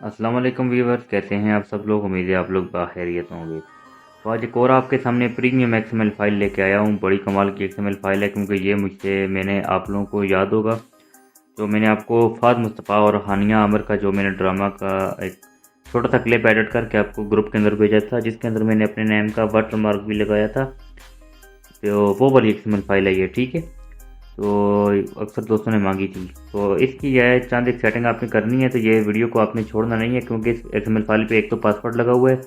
अस्सलाम वालेकुम व्यूवर्स, कैसे हैं आप सब लोग। उम्मीद है आप लोग बाखैरियत होंगे। तो आज एक और आपके सामने प्रीमियम एक्सएमएल फाइल लेके आया हूँ। बड़ी कमाल की एक्सएमएल फाइल है, क्योंकि ये मैंने आप लोगों को याद होगा जो मैंने आपको फाद मुस्तफ़ा और हानिया आमिर का जो मैंने ड्रामा का एक छोटा सा क्लिप एडिट करके आपको ग्रुप के अंदर भेजा था, जिसके अंदर मैंने अपने नेम का वाटर मार्क भी लगाया था। तो वो वाली एक्सएमएल फाइल है ये, ठीक है। तो अक्सर दोस्तों ने मांगी थी, तो इसकी यह चंद एक सेटिंग आपने करनी है। तो ये वीडियो को आपने छोड़ना नहीं है, क्योंकि इस एक्सएमएल फाइल पे एक तो पासवर्ड लगा हुआ है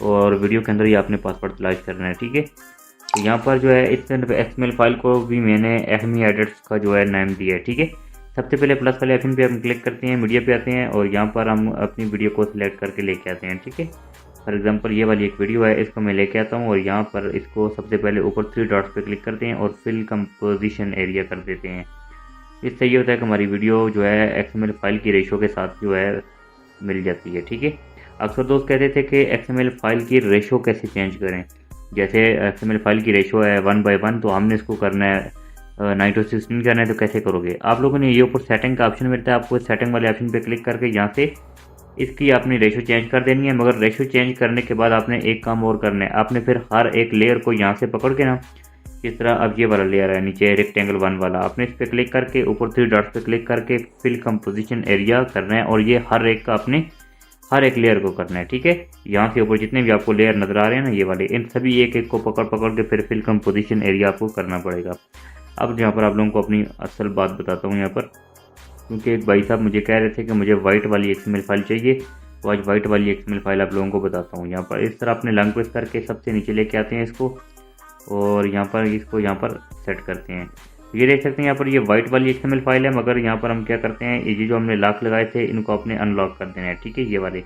और वीडियो के अंदर ही आपने पासवर्ड तलाश करना है, ठीक है। तो यहाँ पर जो है इस एक्सएमएल फाइल को भी मैंने अहमी एडिट्स का जो है नाम दिया है, ठीक है। सबसे पहले प्लस वाले ऑप्शन पे हम क्लिक करते हैं, मीडिया पे आते हैं और यहाँ पर हम अपनी वीडियो को सिलेक्ट करके लेके आते हैं, ठीक है। फॉर एग्जांपल ये वाली एक वीडियो है, इसको मैं लेके आता हूँ और यहाँ पर इसको सबसे पहले ऊपर 3 डॉट्स पे क्लिक करते हैं और फिल कंपोजिशन एरिया कर देते हैं। इससे ये होता है कि हमारी वीडियो जो है एक्सएमएल फाइल की रेशो के साथ जो है मिल जाती है, ठीक है। अक्सर दोस्त कहते थे कि एक्सएमएल फाइल की रेशो कैसे चेंज करें। जैसे एक्सएमएल फाइल की रेशो है 1:1, तो हमने इसको करना है 9:16 करना है, तो कैसे करोगे। आप लोगों ने ये ऊपर सेटिंग का ऑप्शन मिलता है, आपको सेटिंग वाले ऑप्शन पे क्लिक करके यहाँ से इसकी आपने रेशो चेंज कर देनी है। मगर रेशो चेंज करने के बाद आपने एक काम और करना है, आपने फिर हर एक लेयर को यहाँ से पकड़ के ना, इस तरह अब ये वाला लेयर है नीचे रेक्टेंगल 1 वाला, आपने इस पर क्लिक करके ऊपर 3 डॉट्स पे क्लिक करके फिल कंपोजिशन एरिया करना है और ये हर एक का अपने हर एक लेयर को करना है, ठीक है। यहाँ से ऊपर जितने भी आपको लेयर नजर आ रहे हैं ना, ये वाले, इन सभी एक एक को पकड़ पकड़ के फिर फिल कंपोजिशन एरिया आपको करना पड़ेगा। अब यहाँ पर आप लोगों को अपनी असल बात बताता हूँ यहाँ पर, क्योंकि एक भाई साहब मुझे कह रहे थे कि मुझे वाइट वाली एक्सएमएल फाइल चाहिए, तो आज वाइट वाली एक्सएमएल फाइल आप लोगों को बताता हूँ। यहाँ पर इस तरह अपने लॉन्ग प्रेस करके सबसे नीचे लेके आते हैं इसको और यहाँ पर इसको यहाँ पर सेट करते हैं। ये देख सकते हैं यहाँ पर ये वाइट वाली एक्सएमएल फाइल है, मगर यहाँ पर हम क्या करते हैं, ये जो हमने लॉक लगाए थे इनको अपने अनलॉक कर देना है, ठीक है। ये वाले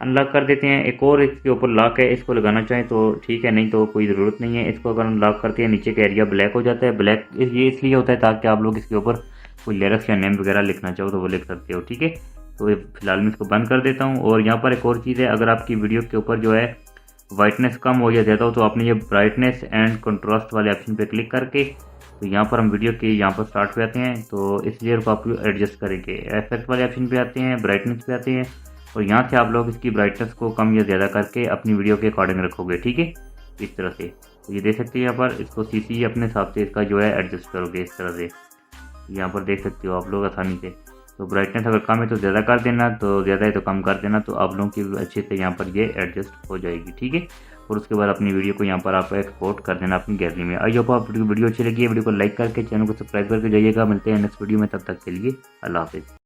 अनलॉक कर देते हैं। एक और इसके ऊपर लॉक है, इसको लगाना चाहें तो ठीक है, नहीं तो कोई ज़रूरत नहीं है। इसको अगर अनलॉक करते हैं नीचे का एरिया ब्लैक हो जाता है। ब्लैक ये इसलिए होता है ताकि आप लोग इसके ऊपर कोई लिरिक्स या नेम वगैरह लिखना चाहो तो वो लिख सकते हो, ठीक है। तो फिलहाल मैं इसको बंद कर देता हूँ। और यहाँ पर एक और चीज़ है, अगर आपकी वीडियो के ऊपर जो है वाइटनेस कम हो या ज़्यादा हो, तो आपने ये ब्राइटनेस एंड कंट्रास्ट वाले ऑप्शन पे क्लिक करके, तो यहाँ पर हम वीडियो के यहाँ पर स्टार्ट पे आते हैं, तो इस लेयर को आप एडजस्ट करेंगे। इफेक्ट वाले ऑप्शन पे आते हैं, ब्राइटनेस पे आते हैं और यहाँ से आप लोग इसकी ब्राइटनेस को कम या ज़्यादा करके अपनी वीडियो के अकॉर्डिंग रखोगे, ठीक है, इस तरह से। तो ये देख सकते हैं यहाँ पर इसको सीसी अपने हिसाब से इसका जो है एडजस्ट करोगे इस तरह से। यहाँ पर देख सकते हो आप लोग आसानी से। तो ब्राइटनेस अगर कम है तो ज़्यादा कर देना, तो ज़्यादा है तो कम कर देना, तो आप लोगों की अच्छे से यहाँ पर ये एडजस्ट हो जाएगी, ठीक है। और उसके बाद अपनी वीडियो को यहाँ पर आप एक्सपोर्ट कर देना अपनी गैलरी में। आई होप आप वीडियो अच्छी लगी है, वीडियो को लाइक करके चैनल को सब्सक्राइब करके जाइएगा। मिलते हैं नेक्स्ट वीडियो में, तब तक के लिए अल्लाह हाफिज़।